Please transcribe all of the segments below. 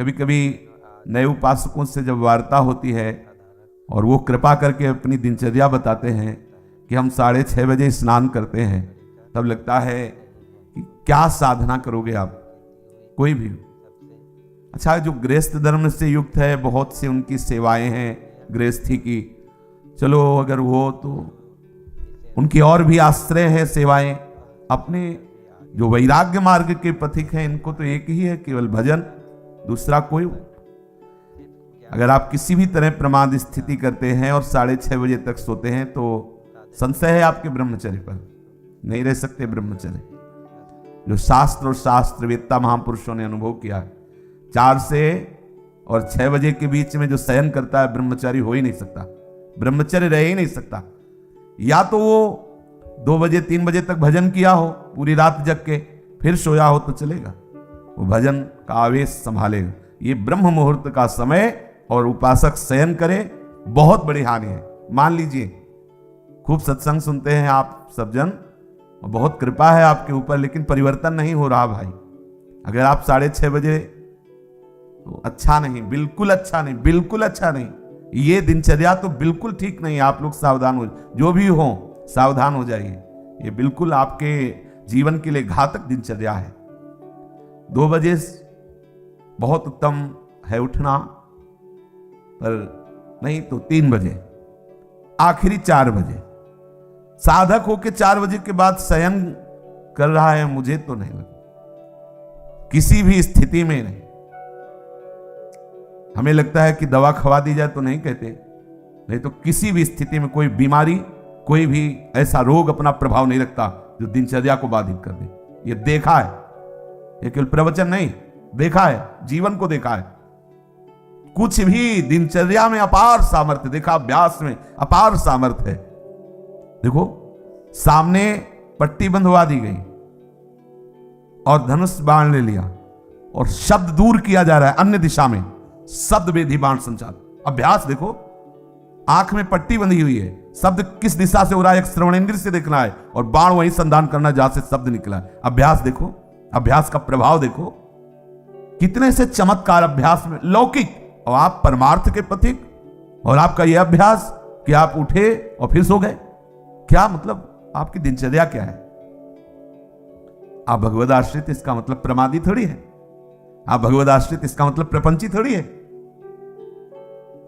कभी कभी नए उपासकों से जब वार्ता होती है और वो कृपा करके अपनी दिनचर्या बताते हैं कि हम 6:30 बजे स्नान करते हैं, तब लगता है कि क्या साधना करोगे आप, कोई भी। अच्छा, जो गृहस्थ धर्म से युक्त है, बहुत सी उनकी सेवाएं हैं गृहस्थी की, चलो अगर वो तो उनकी और भी आश्रय है सेवाएं। अपने जो वैराग्य मार्ग के पथिक हैं, इनको तो एक ही है, केवल भजन, दूसरा कोई। अगर आप किसी भी तरह प्रमाद स्थिति करते हैं और 6:30 बजे तक सोते हैं तो संशय है आपके ब्रह्मचर्य पर, नहीं रह सकते ब्रह्मचर्य। जो शास्त्र और शास्त्रवेत्ता महापुरुषों ने अनुभव किया है, 4 से और 6 बजे के बीच में जो शयन करता है ब्रह्मचारी हो ही नहीं सकता, ब्रह्मचर्य रह ही नहीं सकता। या तो वो 2 बजे 3 बजे तक भजन किया हो, पूरी रात जग के फिर सोया हो तो चलेगा, वो भजन का आवेश संभालेगा। ये ब्रह्म मुहूर्त का समय और उपासक शयन करे, बहुत बड़ी हानि है। मान लीजिए खूब सत्संग सुनते हैं आप सब जन, बहुत कृपा है आपके ऊपर, लेकिन परिवर्तन नहीं हो रहा भाई। अगर आप 6:30 बजे, तो अच्छा नहीं, बिल्कुल अच्छा नहीं, बिल्कुल अच्छा नहीं। ये दिनचर्या तो बिल्कुल ठीक नहीं। आप लोग सावधान हो, जो भी हो सावधान हो जाइए। ये बिल्कुल आपके जीवन के लिए घातक दिनचर्या है। 2 बजे बहुत उत्तम है उठना, पर नहीं तो 3 बजे, आखिरी 4 बजे। साधक होके 4 बजे के बाद शयन कर रहा है, मुझे तो नहीं लगता, किसी भी स्थिति में नहीं। हमें लगता है कि दवा खवा दी जाए तो नहीं कहते, नहीं तो किसी भी स्थिति में कोई बीमारी, कोई भी ऐसा रोग अपना प्रभाव नहीं रखता जो दिनचर्या को बाधित कर दे। ये देखा है, ये केवल प्रवचन नहीं, देखा है, जीवन को देखा है। कुछ भी दिनचर्या में अपार सामर्थ्य देखा, अभ्यास में अपार सामर्थ्य है। देखो, सामने पट्टी बंधवा दी गई और धनुष बाण ले लिया और शब्द दूर किया जा रहा है अन्य दिशा में, शब्द वेधी बाण संचार। अभ्यास देखो, आंख में पट्टी बंधी हुई है, शब्द किस दिशा से हो रहा है एक श्रवणेंद्र से देखना है और बाण वहीं संधान करना जहां से शब्द निकला है। अभ्यास देखो, अभ्यास का प्रभाव देखो, कितने से चमत्कार अभ्यास में लौकिक। और आप परमार्थ के पथिक, और आपका यह अभ्यास कि आप उठे और फिर सो गए, क्या मतलब आपकी दिनचर्या क्या है? आप भगवद आश्रित, इसका मतलब प्रमादी थोड़ी है। आप भगवद आश्रित, इसका मतलब प्रपंची थोड़ी है।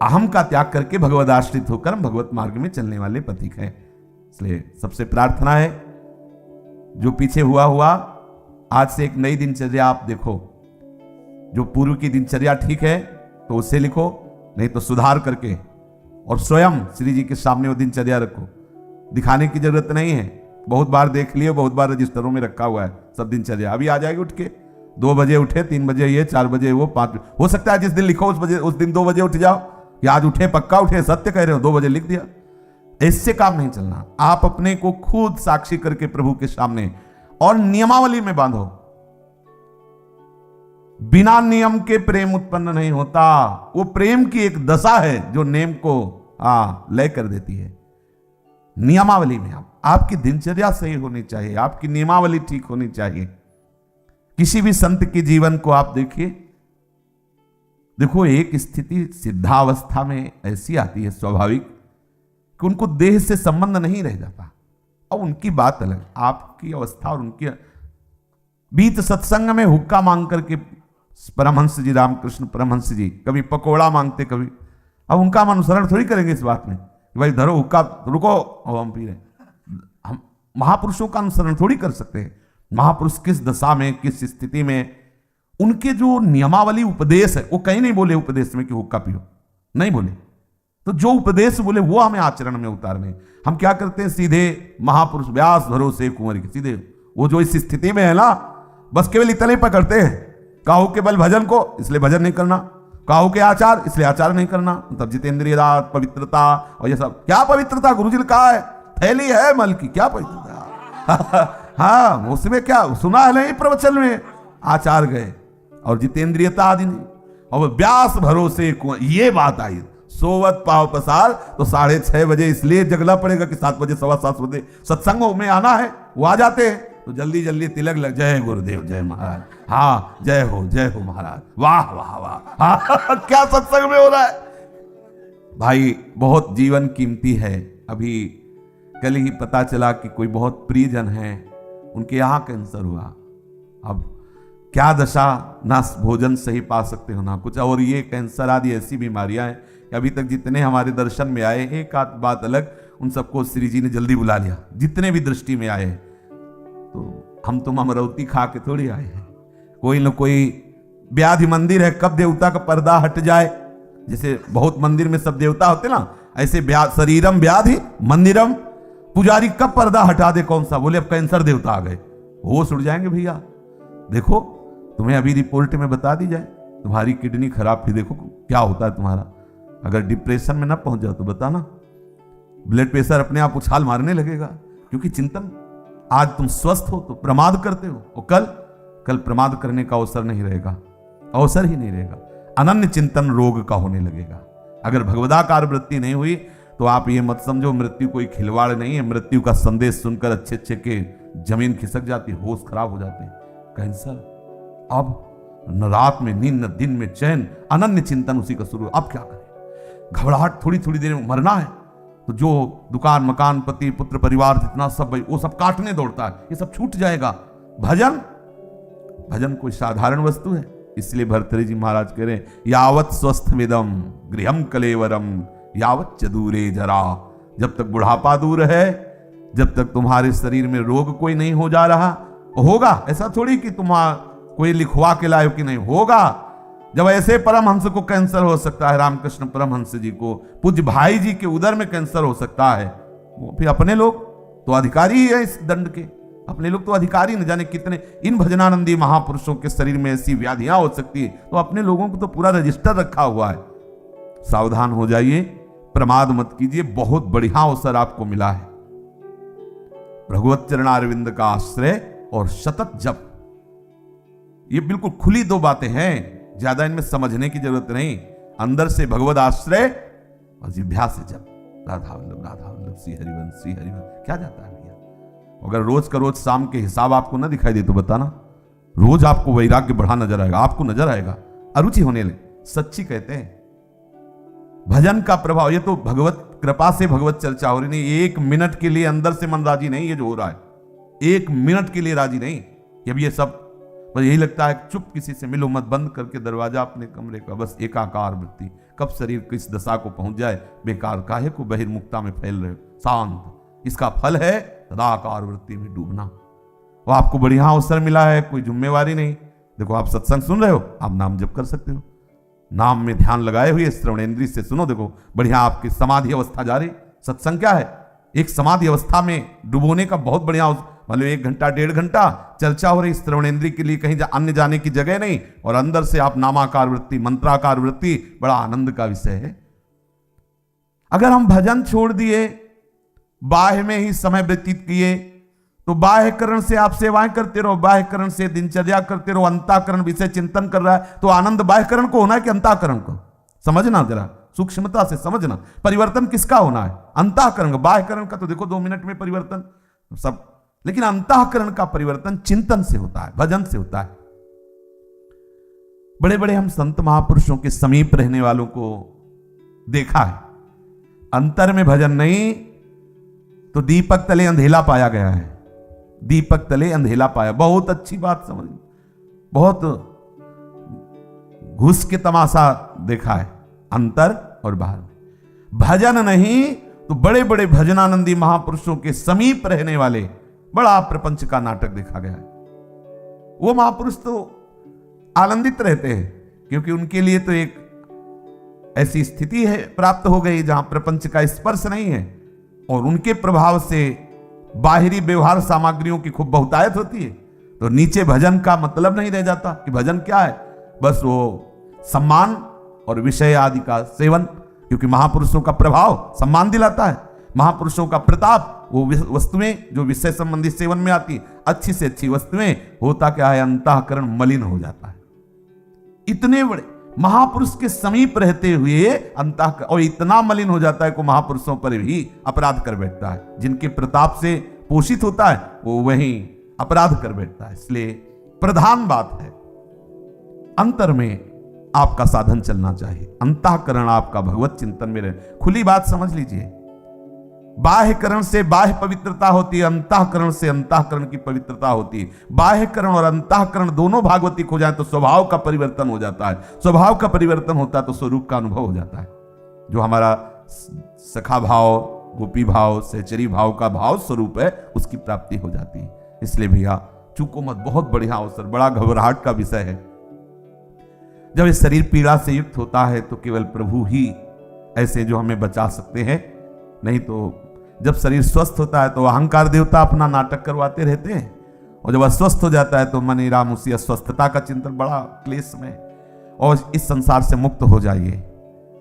अहम का त्याग करके भगवद आश्रित होकर हम भगवत मार्ग में चलने वाले पथिक हैं। इसलिए सबसे प्रार्थना है, जो पीछे हुआ आज से एक नई दिनचर्या आप देखो। जो पूर्व की दिनचर्या ठीक है तो उसे लिखो, नहीं तो सुधार करके और स्वयं श्री जी के सामने वो दिनचर्या रखो। दिखाने की जरूरत नहीं है, बहुत बार देख लिए, बहुत बार रजिस्टरों में रखा हुआ है सब दिनचर्या। अभी आ जाएगी उठ के, 2 बजे उठे, 3 बजे ये, 4 बजे वो, 5 हो सकता है जिस दिन लिखो उस दिन 2 बजे उठ जाओ, या आज उठे पक्का उठे, सत्य कह रहे हो, 2 बजे लिख दिया। इससे काम नहीं चलना। आप अपने को खुद साक्षी करके प्रभु के सामने और नियमावली में बांधो। बिना नियम के प्रेम उत्पन्न नहीं होता। वो प्रेम की एक दशा है जो नेम को लय कर देती है। नियमावली में आपकी दिनचर्या सही होनी चाहिए, आपकी नियमावली ठीक होनी चाहिए। किसी भी संत के जीवन को आप देखिए, देखो एक स्थिति सिद्धावस्था में ऐसी आती है स्वाभाविक कि उनको देह से संबंध नहीं रह जाता। और उनकी बात अलग, आपकी अवस्था और उनकी। बीत सत्संग में हुक्का मांग करके परमहंस जी, रामकृष्ण परमहंस जी कभी पकोड़ा मांगते, कभी। अब उनका हम अनुसरण थोड़ी करेंगे इस बात में कि भाई धरो हुक्का, रुको और हम पी रहे। हम महापुरुषों का अनुसरण थोड़ी कर सकते हैं। महापुरुष किस दशा में, किस स्थिति में, उनके जो नियमावली उपदेश है, वो कहीं नहीं बोले उपदेश में कि हुक्का पियो, नहीं बोले। तो जो उपदेश बोले वो हमें आचरण में उतारने। हम क्या करते हैं, सीधे महापुरुष व्यास भरोसे कुंवर के, सीधे वो जो इस स्थिति में है ना, बस केवल इतना ही पकड़ते हैं। काहू के बल भजन को, इसलिए भजन नहीं करना। काहू के आचार, इसलिए आचार नहीं करना। मतलब जितेंद्रिय रात, पवित्रता और ये सब। क्या पवित्रता? गुरुजी ने कहा है थैली है मल की, क्या पवित्रता? हाँ, उसमें क्या सुना है नहीं प्रवचन में, आचार गए और जितेंद्रियता आदि नहीं। और व्यास भरोसे ये बात आई, सोवत पाव पसार। तो 6:30 बजे इसलिए जगना पड़ेगा कि 7 बजे 7:15 बजे सत्संगों में आना है। वो आ जाते हैं, तो जल्दी जल्दी तिलक लग, जय गुरुदेव जय महाराज, हाँ जय हो महाराज, वाह वाह वाह, हाँ क्या सत्संग में हो रहा है भाई। बहुत जीवन कीमती है। अभी कल ही पता चला कि कोई बहुत प्रियजन है, उनके यहाँ कैंसर हुआ। अब क्या दशा, ना भोजन सही पा सकते हो ना कुछ, और ये कैंसर आदि ऐसी बीमारियां हैं कि अभी तक जितने हमारे दर्शन में आए, एक आध बात अलग, उन सबको श्री जी ने जल्दी बुला लिया, जितने भी दृष्टि में आए। तो हम तुम अमरौती खा के थोड़ी आए हैं, कोई न कोई व्याधि मंदिर है, कब देवता का पर्दा हट जाए, जैसे बहुत मंदिर में सब देवता होते ना, ऐसे शरीरम व्याधि मंदिरम, पुजारी कब पर्दा हटा दे कौन सा, बोले अब कैंसर देवता आ गए, होश उड़ जाएंगे भैया। देखो तुम्हें अभी रिपोर्ट में बता दी जाए तुम्हारी किडनी खराब थी, देखो क्या होता है तुम्हारा। अगर डिप्रेशन में ना पहुंच जाओ तो बताना, ब्लड प्रेशर अपने आप उछाल मारने लगेगा, क्योंकि चिंतन, आज तुम स्वस्थ हो तो प्रमाद करते हो, और कल प्रमाद करने का अवसर नहीं रहेगा, अवसर ही नहीं रहेगा, अनन्य चिंतन रोग का होने लगेगा। अगर भगवदाकार वृत्ति नहीं हुई तो आप ये मत समझो मृत्यु कोई खिलवाड़ नहीं है। मृत्यु का संदेश सुनकर अच्छे अच्छे के जमीन खिसक जाती, होश खराब हो जाते हैं। कैंसर अब न रात में नींद न दिन में चैन, अनन्य चिंतन उसी का शुरू। अब क्या करें, घबराहट, थोड़ी थोड़ी देर में मरना है, तो जो दुकान मकान पति पुत्र परिवार जितना सब वो सब काटने दौड़ता है, ये सब छूट जाएगा। भजन कोई साधारण वस्तु है। इसलिए भर्तृहरि जी महाराज कह रहे हैं, यावत स्वस्थ विदम गृहम कलेवरम यावत च दूरे जरा। जब तक बुढ़ापा दूर है, जब तक तुम्हारे शरीर में रोग कोई नहीं हो जा रहा, होगा ऐसा थोड़ी कि तुम्हारा कोई लिखवा के लाए कि नहीं होगा। जब ऐसे परमहंस को कैंसर हो सकता है, रामकृष्ण परमहंस जी को, पूज्य भाई जी के उदर में कैंसर हो सकता है, वो फिर अपने लोग तो अधिकारी ही है इस दंड के, अपने लोग तो अधिकारी, न जाने कितने इन भजनानंदी महापुरुषों के शरीर में ऐसी व्याधियां हो सकती है, तो अपने लोगों को तो पूरा रजिस्टर रखा हुआ है। सावधान हो जाइए, प्रमाद मत कीजिए, बहुत बढ़िया अवसर आपको मिला है। भगवत चरणारविंद का आश्रय और सतत जप, ये बिल्कुल खुली दो बातें हैं, ज्यादा इनमें समझने की जरूरत नहीं। अंदर से भगवत आश्रय और जिह्वा से जप, राधा वल्लभ श्री हरिवंश श्री हरिवंश। क्या जाता है भैया, अगर रोज का रोज शाम के हिसाब आपको ना दिखाई दे तो बताना, रोज आपको वैराग्य बढ़ा नजर आएगा, आपको नजर आएगा, अरुचि होने लगे। सच्ची कहते हैं भजन का प्रभाव, ये तो भगवत कृपा से भगवत चर्चा हो रही नहीं। एक मिनट के लिए अंदर से मन राजी नहीं, ये जो हो रहा है, एक मिनट के लिए राजी नहीं। अब ये सब बस यही लगता है, चुप किसी से मिलो मत, बंद करके दरवाजा अपने कमरे का, बस एकाकार वृत्ति। कब शरीर किस दशा को पहुंच जाए, बेकार काहे को बहिर्मुखता में फैल रहे हो, शांत। इसका फल है सदाकार वृत्ति में डूबना। वो आपको बढ़िया अवसर मिला है, कोई जिम्मेवारी नहीं। देखो आप सत्संग सुन रहे हो, आप नाम जप कर सकते हो, नाम में ध्यान लगाए हुए श्रवणेन्द्रिय से सुनो। देखो बढ़िया आपकी समाधि अवस्था जा रही। सत्संग क्या है, एक समाधि अवस्था में डुबोने का बहुत बढ़िया, मतलब 1 घंटा 1.5 घंटा चर्चा हो रही, श्रवणेन्द्रिय के लिए कहीं अन्य जाने की जगह नहीं, और अंदर से आप नामाकार वृत्ति मंत्राकार वृत्ति, बड़ा आनंद का विषय है। अगर हम भजन छोड़ दिए, बाह्य में ही समय व्यतीत किए, तो बाह्यकरण से आप सेवाएं करते रहो, बाह्यकरण से दिनचर्या करते रहो, अंतःकरण विषय चिंतन कर रहा है, तो आनंद बाह्यकरण को होना है कि अंतःकरण को? समझना जरा, सूक्ष्मता से समझना। परिवर्तन किसका होना है? अंतःकरण का। बाह्यकरण का तो देखो 2 मिनट में परिवर्तन सब, लेकिन अंतःकरण का परिवर्तन चिंतन से होता है, भजन से होता है। बड़े बड़े हम संत महापुरुषों के समीप रहने वालों को देखा है, अंतर में भजन नहीं तो दीपक तले अंधेला पाया गया है, दीपक तले अंधेला पाया। बहुत अच्छी बात समझ, बहुत घुस के तमाशा देखा है, अंतर और बाहर। भजन नहीं तो बड़े बड़े भजनानंदी महापुरुषों के समीप रहने वाले बड़ा प्रपंच का नाटक देखा गया है। वो महापुरुष तो आनंदित रहते हैं, क्योंकि उनके लिए तो एक ऐसी स्थिति है प्राप्त हो गई जहां प्रपंच का स्पर्श नहीं है, और उनके प्रभाव से बाहरी व्यवहार सामग्रियों की खूब बहुतायत होती है। तो नीचे भजन का मतलब नहीं रह जाता कि भजन क्या है, बस वो सम्मान और विषय आदि का सेवन, क्योंकि महापुरुषों का प्रभाव सम्मान दिलाता है, महापुरुषों का प्रताप, वो वस्तुएं जो विषय संबंधी सेवन में आती, अच्छी से अच्छी वस्तुएं, होता क्या है, अंतःकरण मलिन हो जाता है। इतने बड़े महापुरुष के समीप रहते हुए अंतःकरण और इतना मलिन हो जाता है कि महापुरुषों पर भी अपराध कर बैठता है। जिनके प्रताप से पोषित होता है वो वहीं अपराध कर बैठता है। इसलिए प्रधान बात है, अंतर में आपका साधन चलना चाहिए, अंतःकरण आपका भगवत चिंतन में रहे। खुली बात समझ लीजिए, बाह्यकरण से बाह्य पवित्रता होती है, अंतःकरण से अंतःकरण की पवित्रता होती है। बाह्यकरण और अंतःकरण दोनों भागवतिक हो जाए तो स्वभाव का परिवर्तन हो जाता है, स्वभाव का परिवर्तन होता है तो स्वरूप का अनुभव हो जाता है। जो हमारा सखा भाव, गोपी भाव, सहचरी भाव का भाव स्वरूप है, उसकी प्राप्ति हो जाती है। इसलिए भैया चूको मत, बहुत बढ़िया अवसर, बड़ा घबराहट का विषय है। जब ये शरीर पीड़ा से युक्त होता है तो केवल प्रभु ही ऐसे जो हमें बचा सकते हैं, नहीं तो जब शरीर स्वस्थ होता है तो अहंकार देवता अपना नाटक करवाते रहते हैं, और जब अस्वस्थ हो जाता है तो मनी राम उसी अस्वस्थता का चिंतन, बड़ा क्लेश में। और इस संसार से मुक्त हो जाइए।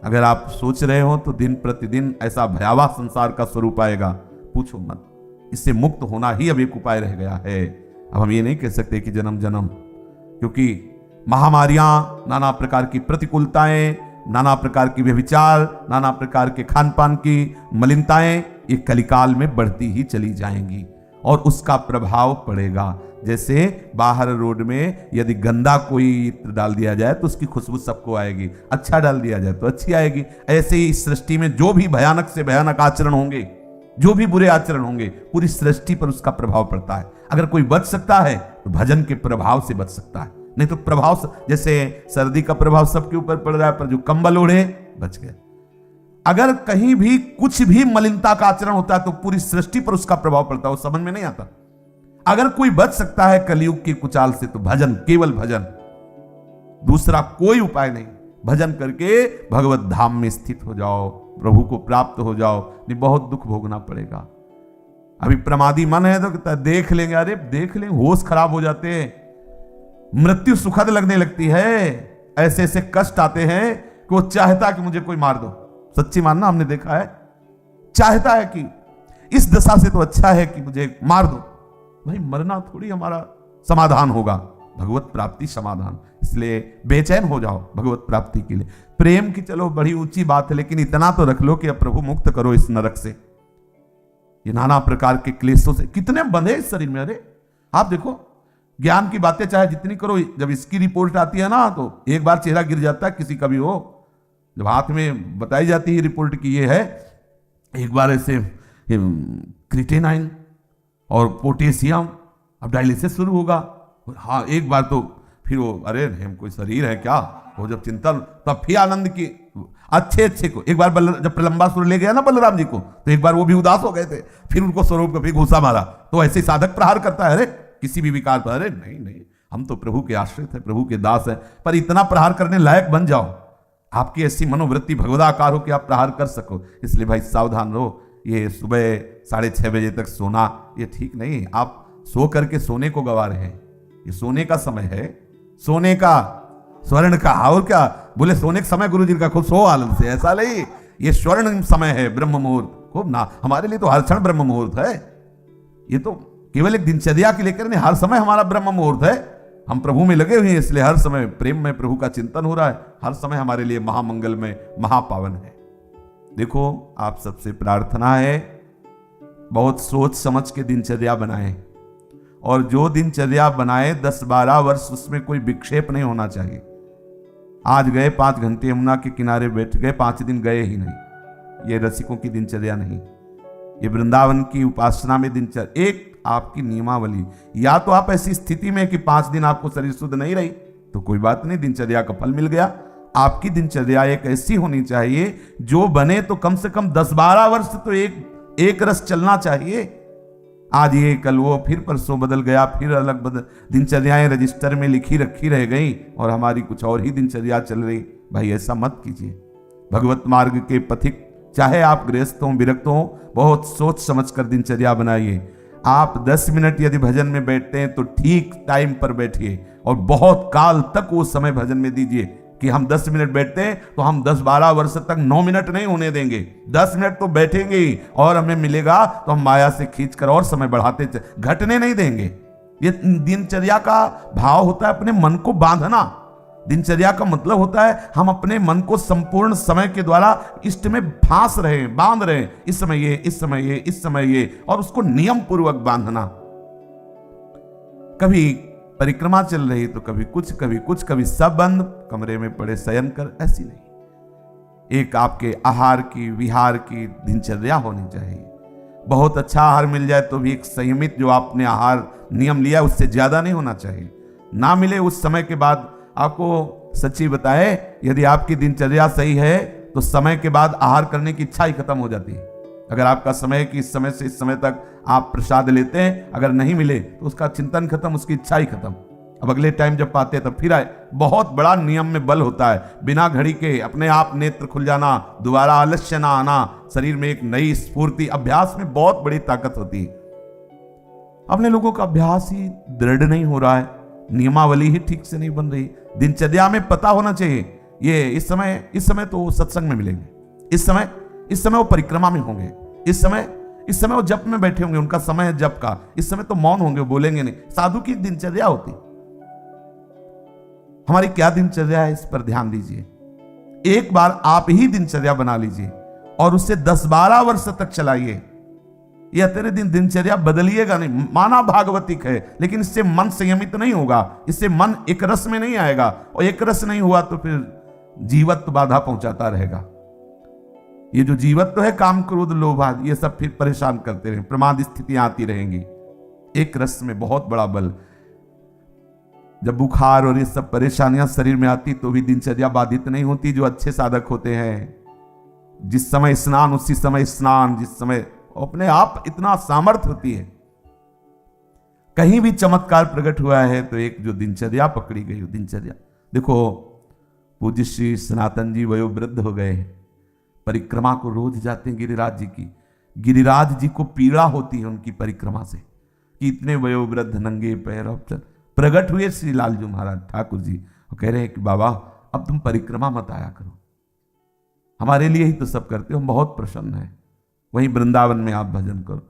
अगर आप सोच रहे हो तो दिन प्रतिदिन ऐसा भयावह संसार का स्वरूप आएगा, पूछो मत। इससे मुक्त होना ही अब एक उपाय रह गया है। अब हम ये नहीं कह सकते कि जन्म जन्म, क्योंकि महामारियां, नाना प्रकार की प्रतिकूलताएं, नाना प्रकार की व्यभिचार, नाना प्रकार के खान पान की मलिनताएं ये कलिकाल में बढ़ती ही चली जाएंगी और उसका प्रभाव पड़ेगा। जैसे बाहर रोड में यदि गंदा कोई इत्र डाल दिया जाए तो उसकी खुशबू सबको आएगी, अच्छा डाल दिया जाए तो अच्छी आएगी। ऐसे ही इस सृष्टि में जो भी भयानक से भयानक आचरण होंगे, जो भी बुरे आचरण होंगे, पूरी सृष्टि पर उसका प्रभाव पड़ता है। अगर कोई बच सकता है तो भजन के प्रभाव से बच सकता है, नहीं तो प्रभाव जैसे सर्दी का प्रभाव सबके ऊपर पड़ रहा है, पर जो कंबल ओढ़े बच गए। अगर कहीं भी कुछ भी मलिनता का आचरण होता है तो पूरी सृष्टि पर उसका प्रभाव पड़ता है, वो समझ में नहीं आता। अगर कोई बच सकता है कलयुग की कुचाल से तो भजन, केवल भजन, दूसरा कोई उपाय नहीं। भजन करके भगवत धाम में स्थित हो जाओ, प्रभु को प्राप्त हो जाओ, नहीं बहुत दुख भोगना पड़ेगा। अभी प्रमादी मन है तो कहता है देख लेंगे, अरे देख लेंगे, होश खराब हो जाते हैं, मृत्यु सुखद लगने लगती है, ऐसे ऐसे कष्ट आते हैं कि वो चाहता कि मुझे कोई मार दो। सच्ची मानना, हमने देखा है, चाहता है कि इस दशा से तो अच्छा है कि मुझे मार दो। भाई मरना थोड़ी हमारा समाधान होगा, भगवत प्राप्ति समाधान। इसलिए बेचैन हो जाओ भगवत प्राप्ति के लिए। प्रेम की चलो बड़ी ऊंची बात है, लेकिन इतना तो रख लो कि अब प्रभु मुक्त करो इस नरक से, ये नाना प्रकार के क्लेशों से। कितने बंधे इस शरीर में, अरे आप देखो, ज्ञान की बातें चाहे जितनी करो, जब इसकी रिपोर्ट आती है ना तो एक बार चेहरा गिर जाता है किसी का भी हो। जब हाथ में बताई जाती है रिपोर्ट की ये है, एक बार ऐसे क्रिएटिनिन और पोटेशियम, अब डायलिसिस शुरू होगा। हाँ एक बार तो फिर वो, अरे हम कोई शरीर है क्या, वो जब चिंतन, तब फिर आनंद की अच्छे को। एक बार जब प्रलंबा सुर ले गया ना बलराम जी को, तो एक बार वो भी उदास हो गए थे, फिर उनको स्वरूप को फिर घूसा मारा। तो ऐसे साधक प्रहार करता है, अरे किसी भी विकार पर, अरे नहीं नहीं, हम तो प्रभु के आश्रित है, प्रभु के दास है। पर इतना प्रहार करने लायक बन जाओ, आपकी ऐसी मनोवृत्ति भगवदाकार हो कि आप प्रहार कर सको। इसलिए भाई सावधान रहो। ये सुबह 6:30 बजे तक सोना ये ठीक नहीं। आप सो करके सोने को गवा रहे हैं। ये सोने का समय है, सोने का, स्वर्ण का, और क्या बोले सोने का समय गुरु जी का, खूब सो आनंद से, ऐसा नहीं। ये स्वर्ण समय है, ब्रह्म मुहूर्त, खूब ना, हमारे लिए तो हर क्षण ब्रह्म मुहूर्त है। ये तो केवल एक दिनचर्या के लेकर नहीं, हर समय हमारा ब्रह्म मुहूर्त है। हम प्रभु में लगे हुए हैं, इसलिए हर समय प्रेम में प्रभु का चिंतन हो रहा है, हर समय हमारे लिए महामंगल में महापावन है। देखो आप सबसे प्रार्थना है, बहुत सोच समझ के दिनचर्या बनाएं, और जो दिनचर्या बनाए 10-12 वर्ष उसमें कोई विक्षेप नहीं होना चाहिए। आज गए 5 घंटे यमुना के किनारे बैठ गए, 5 दिन गए ही नहीं, ये रसिकों की दिनचर्या नहीं। ये वृंदावन की उपासना में दिनचर्या एक आपकी नियमावली। या तो आप ऐसी स्थिति में कि 5 दिन आपको शरीर शुद्ध नहीं रही तो कोई बात नहीं, दिनचर्या का फल मिल गया। आपकी दिनचर्या एक ऐसी होनी चाहिए जो बने तो कम से कम 10-12 वर्ष तो एक रस चलना चाहिए। आज ये कल वो, फिर परसों बदल गया, फिर अलग दिनचर्याएं रजिस्टर में लिखी रखी रह गई और हमारी कुछ और ही दिनचर्या चल रही। भाई ऐसा मत कीजिए। भगवत मार्ग के पथिक, चाहे आप गृहस्थ हो, विरक्त हो, बहुत सोच समझ कर दिनचर्या बनाइए। आप 10 मिनट यदि भजन में बैठते हैं तो ठीक टाइम पर बैठिए और बहुत काल तक वो समय भजन में दीजिए। कि हम 10 मिनट बैठते हैं तो हम 10-12 वर्ष तक 9 मिनट नहीं होने देंगे, 10 मिनट तो बैठेंगे ही, और हमें मिलेगा तो हम माया से खींचकर और समय बढ़ाते, घटने नहीं देंगे। ये दिनचर्या का भाव होता है अपने मन को बांधना। दिनचर्या का मतलब होता है हम अपने मन को संपूर्ण समय के द्वारा इष्ट में फांस रहे, बांध रहे, इस समय ये, इस समय ये, इस समय ये, और उसको नियम पूर्वक बांधना। कभी परिक्रमा चल रही तो कभी कुछ कभी कुछ, कभी सब बंद, कमरे में पड़े शयन कर, ऐसी नहीं। एक आपके आहार की विहार की दिनचर्या होनी चाहिए। बहुत अच्छा आहार मिल जाए तो भी एक संयमित जो आपने आहार नियम लिया उससे ज्यादा नहीं होना चाहिए। ना मिले उस समय के बाद, आपको सच्ची बताए, यदि आपकी दिनचर्या सही है तो समय के बाद आहार करने की इच्छा ही खत्म हो जाती है। अगर आपका समय कि इस समय से इस समय तक आप प्रसाद लेते हैं, अगर नहीं मिले तो उसका चिंतन खत्म, उसकी इच्छा ही खत्म। अब अगले टाइम जब पाते हैं तब फिर आए। बहुत बड़ा नियम में बल होता है। बिना घड़ी के अपने आप नेत्र खुल जाना, दोबारा आलस्य ना आना, शरीर में एक नई स्फूर्ति, अभ्यास में बहुत बड़ी ताकत होती है। अपने लोगों का अभ्यास ही दृढ़ नहीं हो रहा है, नियमावली ही ठीक से नहीं बन रही। दिनचर्या में पता होना चाहिए ये इस समय तो वो सत्संग में मिलेंगे, इस समय वो परिक्रमा में होंगे, इस समय वो जप में बैठे होंगे, उनका समय है जप का, इस समय तो मौन होंगे, बोलेंगे नहीं। साधु की दिनचर्या होती। हमारी क्या दिनचर्या है, इस पर ध्यान दीजिए। एक बार आप ही दिनचर्या बना लीजिए और उससे 10-12 वर्ष तक चलाइए। यह तेरे दिनचर्या बदलिएगा नहीं। माना भागवतिक है, लेकिन इससे मन संयमित नहीं होगा, इससे मन एक रस में नहीं आएगा, और एक रस नहीं हुआ तो फिर जीवत्व बाधा पहुंचाता रहेगा। ये जो जीवत्व है, काम क्रोध लोभ आदि, ये सब फिर परेशान करते रहेंगे, प्रमाद स्थितियां आती रहेंगी। एक रस में बहुत बड़ा बल। जब बुखार और ये सब परेशानियां शरीर में आती तो भी दिनचर्या बाधित नहीं होती। जो अच्छे साधक होते हैं, जिस समय स्नान उसी समय स्नान, जिस समय अपने आप इतना सामर्थ्य होती है। कहीं भी चमत्कार प्रकट हुआ है तो एक जो दिनचर्या पकड़ी गई, दिनचर्या देखो। पूज्य श्री सनातन जी वयोवृद्ध हो गए, परिक्रमा को रोज जाते हैं गिरिराज जी की। गिरिराज जी को पीड़ा होती है उनकी परिक्रमा से कि इतने वयोवृद्ध नंगे पैर। अब प्रकट हुए श्री लालजू महाराज ठाकुर जी, वो कह रहे हैं कि बाबा अब तुम परिक्रमा मत आया करो, हमारे लिए ही तो सब करते हो, हम बहुत प्रसन्न है, वहीं वृंदावन में आप भजन करो।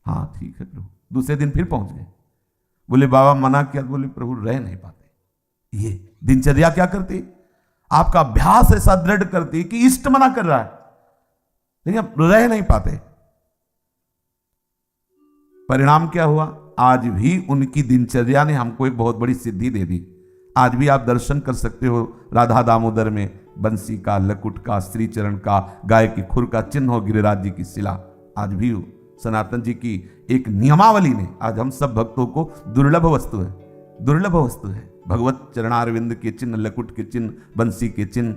हाँ ठीक है प्रभु। दूसरे दिन फिर पहुंच गए। बोले बाबा मना किया, बोले प्रभु रह नहीं पाते। ये दिनचर्या क्या करती, आपका अभ्यास ऐसा दृढ़ करती कि इष्ट मना कर रहा है, लेकिन आप रह नहीं पाते। परिणाम क्या हुआ, आज भी उनकी दिनचर्या ने हमको एक बहुत बड़ी सिद्धि दे दी। आज भी आप दर्शन कर सकते हो राधा दामोदर में बंसी का, लकुट का, श्री चरण का, गाय की खुर का चिन्ह हो, गिरिराज जी की शिला आज भी हो। सनातन जी की एक नियमावली ने आज हम सब भक्तों को दुर्लभ वस्तु है, दुर्लभ वस्तु है। भगवत चरणारविंद के चिन्ह, लकुट के चिन्ह, बंसी के चिन्ह,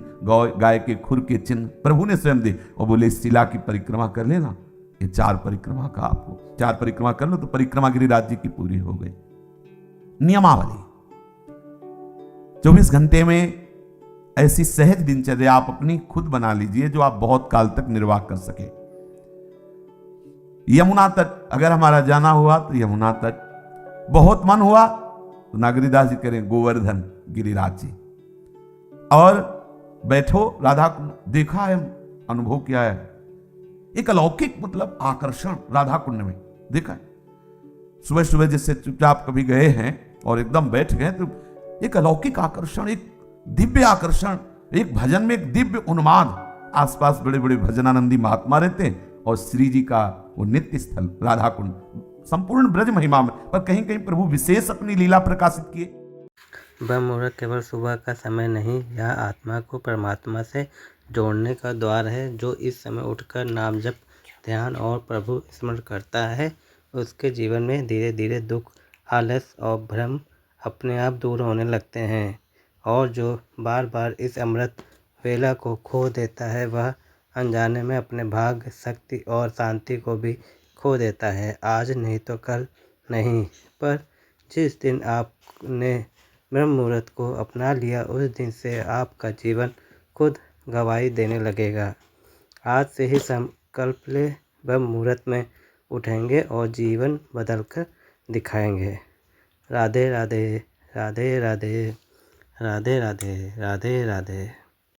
गाय के खुर के चिन्ह प्रभु ने स्वयं दे, और बोले इस शिला की परिक्रमा कर लेना। ये 4 परिक्रमा का आपको 4 परिक्रमा कर लो तो परिक्रमा गिरिराज जी की पूरी हो गई। नियमावली 24 घंटे में ऐसी सहज दिनचर्या आप अपनी खुद बना लीजिए जो आप बहुत काल तक निर्वाह कर सके। यमुना तट अगर हमारा जाना हुआ तो यमुना तट, बहुत मन हुआ तो नागरीदास जी करें गोवर्धन गिरिराज जी, और बैठो राधा कुंड। देखा है, अनुभव किया है, एक अलौकिक मतलब आकर्षण राधा कुंड में देखा है। सुबह सुबह जैसे चुपचाप कभी गए हैं और एकदम बैठ गए तो एक अलौकिक आकर्षण, एक दिव्य आकर्षण, एक भजन में एक दिव्य उन्माद। आसपास बड़े बड़े भजनानंदी महात्मा रहते हैं और श्री जी का वो नित्य स्थल राधा कुंड संपूर्ण ब्रज महिमा में, पर कहीं कहीं प्रभु विशेष अपनी लीला प्रकाशित किए। ब्रह्म मुहूर्त केवल सुबह का समय नहीं, यह आत्मा को परमात्मा से जोड़ने का द्वार है। जो इस समय उठकर नाम जप, ध्यान और प्रभु स्मरण करता है, उसके जीवन में धीरे धीरे दुख, आलस और भ्रम अपने आप दूर होने लगते हैं। और जो बार बार इस अमृत वेला को खो देता है, वह अनजाने में अपने भाग्य, शक्ति और शांति को भी खो देता है। आज नहीं तो कल नहीं, पर जिस दिन आपने ब्रह्म मुहूर्त को अपना लिया, उस दिन से आपका जीवन खुद गवाही देने लगेगा। आज से ही संकल्प ले, ब्रह्म मुहूर्त में उठेंगे और जीवन बदलकर दिखाएंगे। राधे राधे, राधे राधे, राधे राधे, राधे राधे।